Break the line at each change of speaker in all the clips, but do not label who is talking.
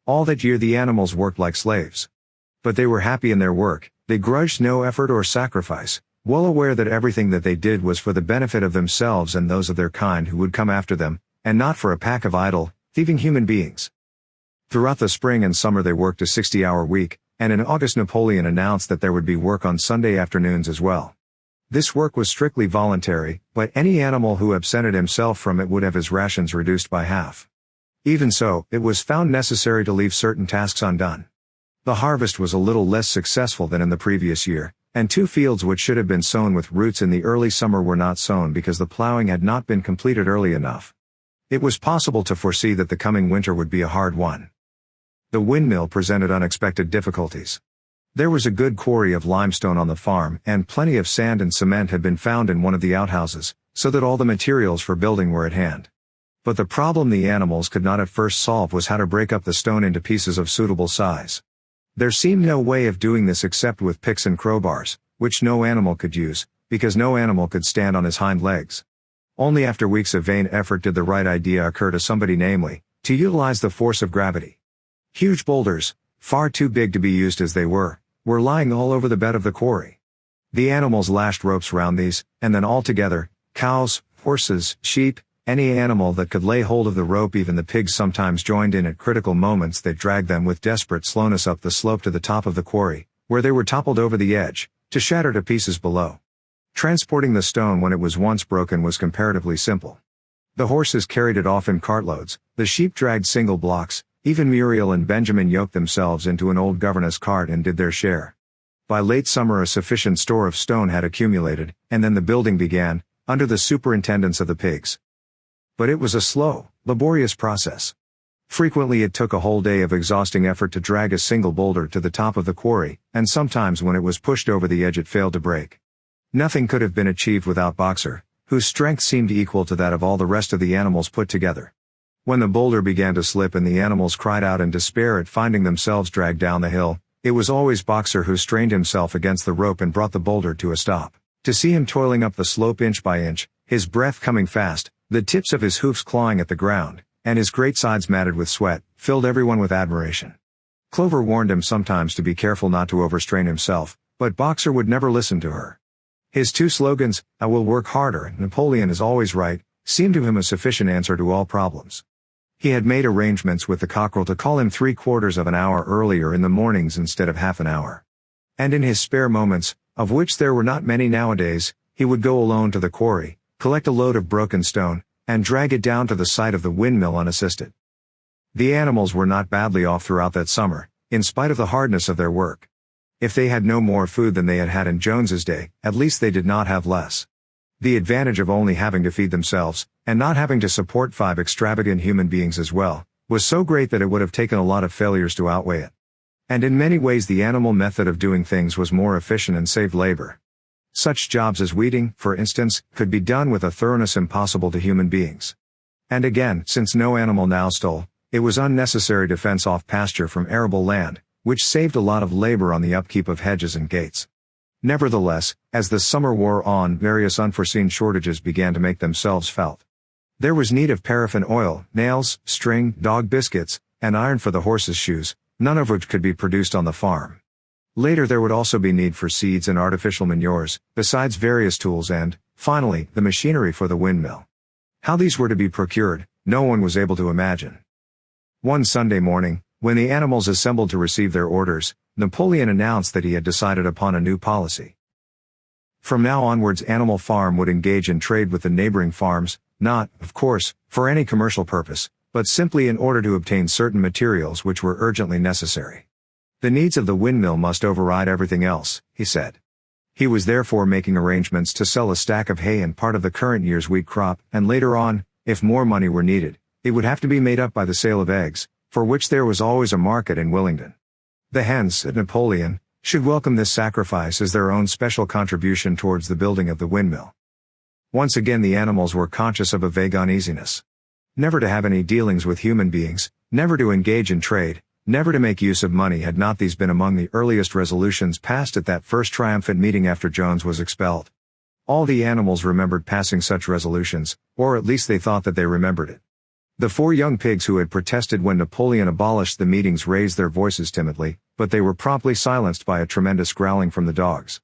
All that year the animals worked like slaves. But they were happy in their work, they grudged no effort or sacrifice, well aware that everything that they did was for the benefit of themselves and those of their kind who would come after them, and not for a pack of idle, thieving human beings. Throughout the spring and summer they worked a 60-hour week, and in August Napoleon announced that there would be work on Sunday afternoons as well. This work was strictly voluntary, but any animal who absented himself from it would have his rations reduced by half. Even so, it was found necessary to leave certain tasks undone. The harvest was a little less successful than in the previous year, and 2 fields which should have been sown with roots in the early summer were not sown because the plowing had not been completed early enough. It was possible to foresee that the coming winter would be a hard one. The windmill presented unexpected difficulties. There was a good quarry of limestone on the farm, and plenty of sand and cement had been found in one of the outhouses, so that all the materials for building were at hand. But the problem the animals could not at first solve was how to break up the stone into pieces of suitable size. There seemed no way of doing this except with picks and crowbars, which no animal could use, because no animal could stand on his hind legs. Only after weeks of vain effort did the right idea occur to somebody, namely, to utilize the force of gravity. Huge boulders, far too big to be used as they were lying all over the bed of the quarry. The animals lashed ropes round these, and then all together, cows, horses, sheep, any animal that could lay hold of the rope, even the pigs sometimes joined in at critical moments, they dragged them with desperate slowness up the slope to the top of the quarry, where they were toppled over the edge, to shatter to pieces below. Transporting the stone when it was once broken was comparatively simple. The horses carried it off in cartloads, the sheep dragged single blocks, even Muriel and Benjamin yoked themselves into an old governess cart and did their share. By late summer a sufficient store of stone had accumulated, and then the building began, under the superintendence of the pigs. But it was a slow, laborious process. Frequently it took a whole day of exhausting effort to drag a single boulder to the top of the quarry, and sometimes when it was pushed over the edge it failed to break. Nothing could have been achieved without Boxer, whose strength seemed equal to that of all the rest of the animals put together. When the boulder began to slip and the animals cried out in despair at finding themselves dragged down the hill, it was always Boxer who strained himself against the rope and brought the boulder to a stop. To see him toiling up the slope inch by inch, his breath coming fast, the tips of his hoofs clawing at the ground, and his great sides matted with sweat, filled everyone with admiration. Clover warned him sometimes to be careful not to overstrain himself, but Boxer would never listen to her. His 2 slogans, "I will work harder" and "Napoleon is always right," seemed to him a sufficient answer to all problems. He had made arrangements with the cockerel to call him 3/4 of an hour earlier in the mornings instead of half an hour. And in his spare moments, of which there were not many nowadays, he would go alone to the quarry, collect a load of broken stone, and drag it down to the site of the windmill unassisted. The animals were not badly off throughout that summer, in spite of the hardness of their work. If they had no more food than they had had in Jones's day, at least they did not have less. The advantage of only having to feed themselves, and not having to support 5 extravagant human beings as well, was so great that it would have taken a lot of failures to outweigh it. And in many ways the animal method of doing things was more efficient and saved labor. Such jobs as weeding, for instance, could be done with a thoroughness impossible to human beings. And again, since no animal now stole, it was unnecessary to fence off pasture from arable land, which saved a lot of labor on the upkeep of hedges and gates. Nevertheless, as the summer wore on, various unforeseen shortages began to make themselves felt. There was need of paraffin oil, nails, string, dog biscuits, and iron for the horses' shoes, none of which could be produced on the farm. Later there would also be need for seeds and artificial manures, besides various tools and, finally, the machinery for the windmill. How these were to be procured, no one was able to imagine. One Sunday morning, when the animals assembled to receive their orders, Napoleon announced that he had decided upon a new policy. From now onwards Animal Farm would engage in trade with the neighboring farms, not, of course, for any commercial purpose, but simply in order to obtain certain materials which were urgently necessary. The needs of the windmill must override everything else, he said. He was therefore making arrangements to sell a stack of hay and part of the current year's wheat crop, and later on, if more money were needed, it would have to be made up by the sale of eggs, for which there was always a market in Willingdon. The hens, said Napoleon, should welcome this sacrifice as their own special contribution towards the building of the windmill. Once again the animals were conscious of a vague uneasiness. Never to have any dealings with human beings, never to engage in trade, never to make use of money, had not these been among the earliest resolutions passed at that first triumphant meeting after Jones was expelled? All the animals remembered passing such resolutions, or at least they thought that they remembered it. The 4 young pigs who had protested when Napoleon abolished the meetings raised their voices timidly, but they were promptly silenced by a tremendous growling from the dogs.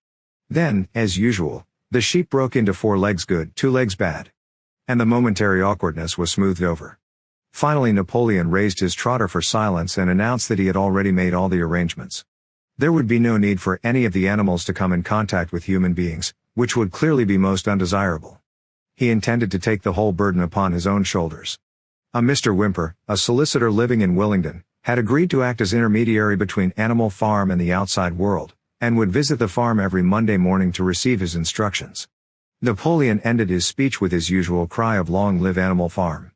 Then, as usual, the sheep broke into 4 legs good, 2 legs bad. And the momentary awkwardness was smoothed over. Finally Napoleon raised his trotter for silence and announced that he had already made all the arrangements. There would be no need for any of the animals to come in contact with human beings, which would clearly be most undesirable. He intended to take the whole burden upon his own shoulders. A Mr. Whymper, a solicitor living in Willingdon, had agreed to act as intermediary between Animal Farm and the outside world, and would visit the farm every Monday morning to receive his instructions. Napoleon ended his speech with his usual cry of "Long live Animal Farm."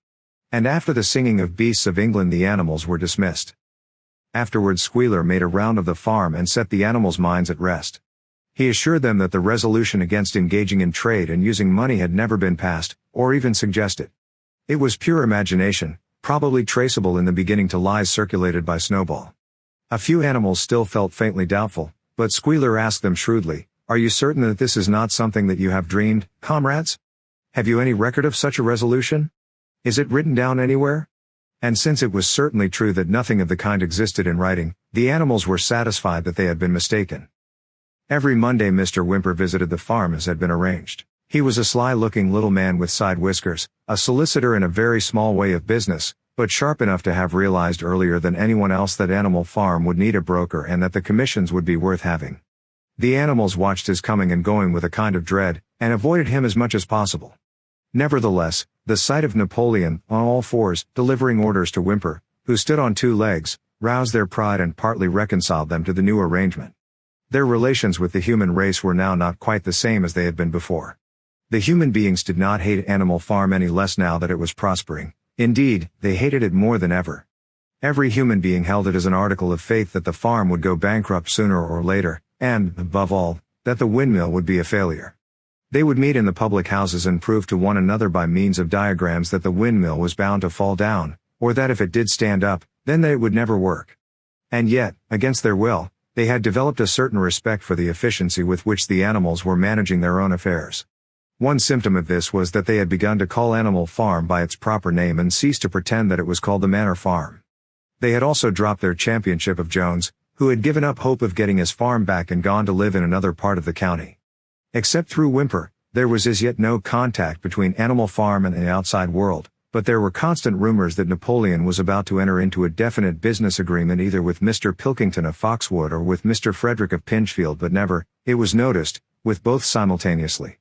And after the singing of Beasts of England the animals were dismissed. Afterwards Squealer made a round of the farm and set the animals' minds at rest. He assured them that the resolution against engaging in trade and using money had never been passed, or even suggested. It was pure imagination, probably traceable in the beginning to lies circulated by Snowball. A few animals still felt faintly doubtful, but Squealer asked them shrewdly, "Are you certain that this is not something that you have dreamed, comrades? Have you any record of such a resolution? Is it written down anywhere?" And since it was certainly true that nothing of the kind existed in writing, the animals were satisfied that they had been mistaken. Every Monday Mr. Whymper visited the farm as had been arranged. He was a sly-looking little man with side whiskers, a solicitor in a very small way of business, but sharp enough to have realized earlier than anyone else that Animal Farm would need a broker and that the commissions would be worth having. The animals watched his coming and going with a kind of dread, and avoided him as much as possible. Nevertheless, the sight of Napoleon, on all fours, delivering orders to Whymper, who stood on 2 legs, roused their pride and partly reconciled them to the new arrangement. Their relations with the human race were now not quite the same as they had been before. The human beings did not hate Animal Farm any less now that it was prospering. Indeed, they hated it more than ever. Every human being held it as an article of faith that the farm would go bankrupt sooner or later, and, above all, that the windmill would be a failure. They would meet in the public houses and prove to one another by means of diagrams that the windmill was bound to fall down, or that if it did stand up, then that it would never work. And yet, against their will, they had developed a certain respect for the efficiency with which the animals were managing their own affairs. One symptom of this was that they had begun to call Animal Farm by its proper name and ceased to pretend that it was called the Manor Farm. They had also dropped their championship of Jones, who had given up hope of getting his farm back and gone to live in another part of the county. Except through Whymper, there was as yet no contact between Animal Farm and the outside world, but there were constant rumors that Napoleon was about to enter into a definite business agreement either with Mr. Pilkington of Foxwood or with Mr. Frederick of Pinchfield, but never, it was noticed, with both simultaneously.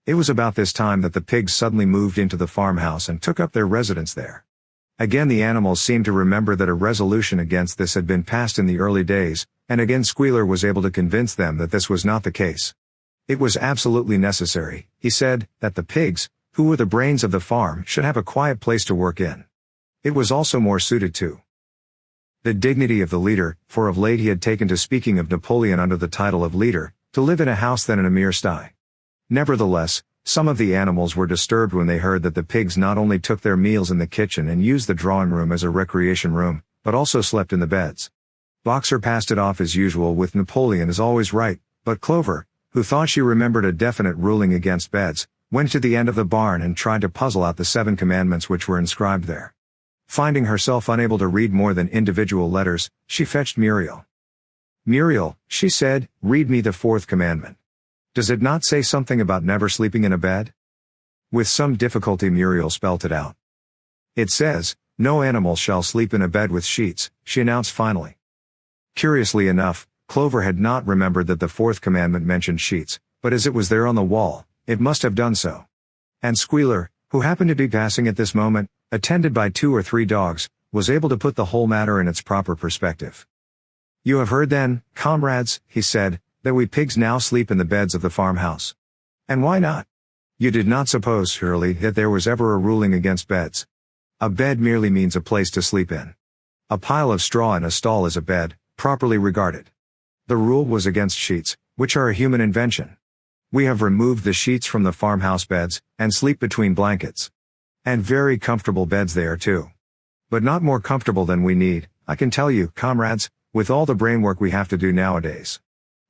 It was about this time that the pigs suddenly moved into the farmhouse and took up their residence there. Again the animals seemed to remember that a resolution against this had been passed in the early days, and again Squealer was able to convince them that this was not the case. It was absolutely necessary, he said, that the pigs, who were the brains of the farm, should have a quiet place to work in. It was also more suited to the dignity of the leader, for of late he had taken to speaking of Napoleon under the title of leader, to live in a house than in a mere sty. Nevertheless, some of the animals were disturbed when they heard that the pigs not only took their meals in the kitchen and used the drawing room as a recreation room, but also slept in the beds. Boxer passed it off as usual with Napoleon is always right, but Clover, who thought she remembered a definite ruling against beds, went to the end of the barn and tried to puzzle out the 7 commandments which were inscribed there. Finding herself unable to read more than individual letters, she fetched Muriel. "Muriel," she said, "read me the 4th commandment. Does it not say something about never sleeping in a bed?" With some difficulty Muriel spelt it out. "It says, 'No animal shall sleep in a bed with sheets,'" she announced finally. Curiously enough, Clover had not remembered that the 4th commandment mentioned sheets, but as it was there on the wall, it must have done so. And Squealer, who happened to be passing at this moment, attended by 2 or 3 dogs, was able to put the whole matter in its proper perspective. "You have heard then, comrades," he said, "that we pigs now sleep in the beds of the farmhouse. And why not? You did not suppose, surely, that there was ever a ruling against beds. A bed merely means a place to sleep in. A pile of straw in a stall is a bed, properly regarded. The rule was against sheets, which are a human invention. We have removed the sheets from the farmhouse beds, and sleep between blankets. And very comfortable beds they are too. But not more comfortable than we need, I can tell you, comrades, with all the brain work we have to do nowadays.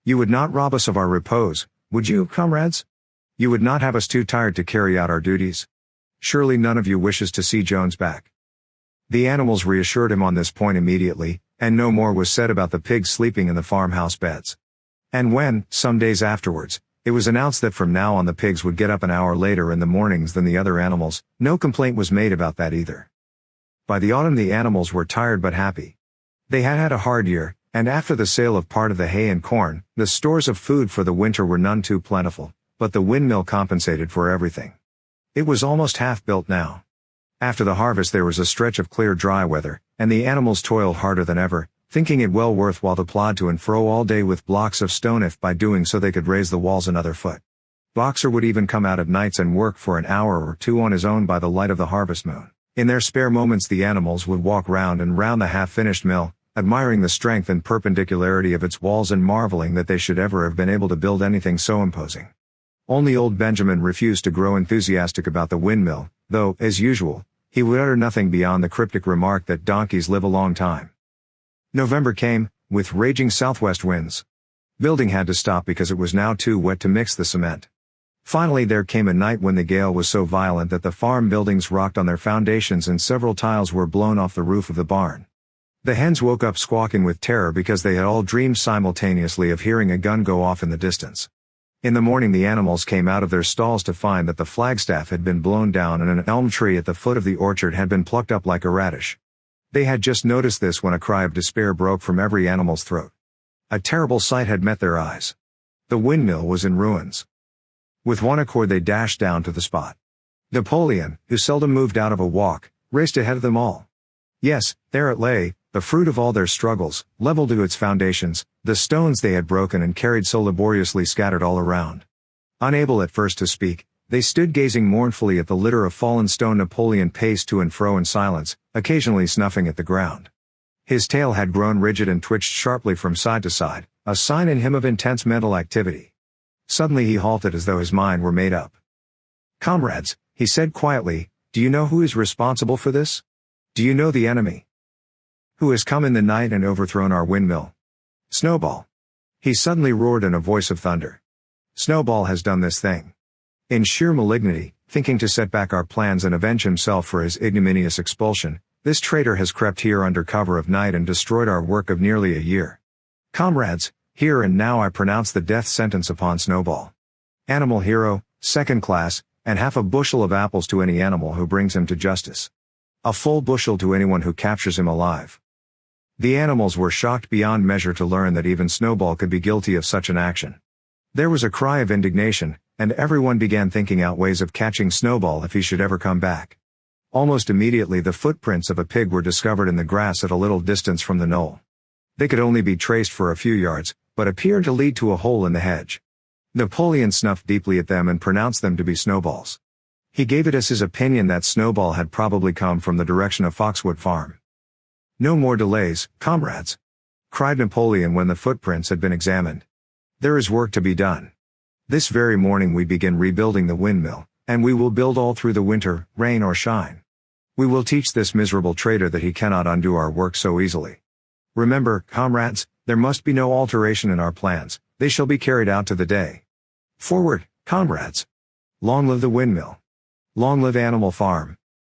You would not rob us of our repose, would you, comrades? You would not have us too tired to carry out our duties? Surely none of you wishes to see Jones back. The animals reassured him on this point immediately, and no more was said about the pigs sleeping in the farmhouse beds. And when, some days afterwards, it was announced that from now on the pigs would get up an hour later in the mornings than the other animals, no complaint was made about that either. By the autumn the animals were tired but happy. They had had a hard year, and after the sale of part of the hay and corn, the stores of food for the winter were none too plentiful, but the windmill compensated for everything. It was almost half built now. After the harvest there was a stretch of clear dry weather, and the animals toiled harder than ever, thinking it well worthwhile to plod to and fro all day with blocks of stone if by doing so they could raise the walls another foot. Boxer would even come out at nights and work for an hour or two on his own by the light of the harvest moon. In their spare moments the animals would walk round and round the half-finished mill, admiring the strength and perpendicularity of its walls and marveling that they should ever have been able to build anything so imposing. Only old Benjamin refused to grow enthusiastic about the windmill, though, as usual, he would utter nothing beyond the cryptic remark that donkeys live a long time. November came, with raging southwest winds. Building had to stop because it was now too wet to mix the cement. Finally there came a night when the gale was so violent that the farm buildings rocked on their foundations and several tiles were blown off the roof of the barn. The hens woke up squawking with terror because they had all dreamed simultaneously of hearing a gun go off in the distance. In the morning the animals came out of their stalls to find that the flagstaff had been blown down and an elm tree at the foot of the orchard had been plucked up like a radish. They had just noticed this when a cry of despair broke from every animal's throat. A terrible sight had met their eyes. The windmill was in ruins. With one accord they dashed down to the spot. Napoleon, who seldom moved out of a walk, raced ahead of them all. Yes, there it lay, the fruit of all their struggles, leveled to its foundations, the stones they had broken and carried so laboriously scattered all around. Unable at first to speak, they stood gazing mournfully at the litter of fallen stone. Napoleon paced to and fro in silence, occasionally snuffing at the ground. His tail had grown rigid and twitched sharply from side to side, a sign in him of intense mental activity. Suddenly he halted as though his mind were made up. "Comrades," he said quietly, "do you know who is responsible for this? Do you know the enemy? Who has come in the night and overthrown our windmill? Snowball." He suddenly roared in a voice of thunder. "Snowball has done this thing. In sheer malignity, thinking to set back our plans and avenge himself for his ignominious expulsion, this traitor has crept here under cover of night and destroyed our work of nearly a year. Comrades, here and now I pronounce the death sentence upon Snowball. Animal hero, second class, and half a bushel of apples to any animal who brings him to justice. A full bushel to anyone who captures him alive." The animals were shocked beyond measure to learn that even Snowball could be guilty of such an action. There was a cry of indignation, and everyone began thinking out ways of catching Snowball if he should ever come back. Almost immediately the footprints of a pig were discovered in the grass at a little distance from the knoll. They could only be traced for a few yards, but appeared to lead to a hole in the hedge. Napoleon snuffed deeply at them and pronounced them to be Snowball's. He gave it as his opinion that Snowball had probably come from the direction of Foxwood Farm. "No more delays, comrades," cried Napoleon when the footprints had been examined. "There is work to be done. This very morning we begin rebuilding the windmill, and we will build all through the winter, rain or shine. We will teach this miserable traitor that he cannot undo our work so easily. Remember, comrades, there must be no alteration in our plans, they shall be carried out to the day. Forward, comrades! Long live the windmill! Long live Animal Farm!"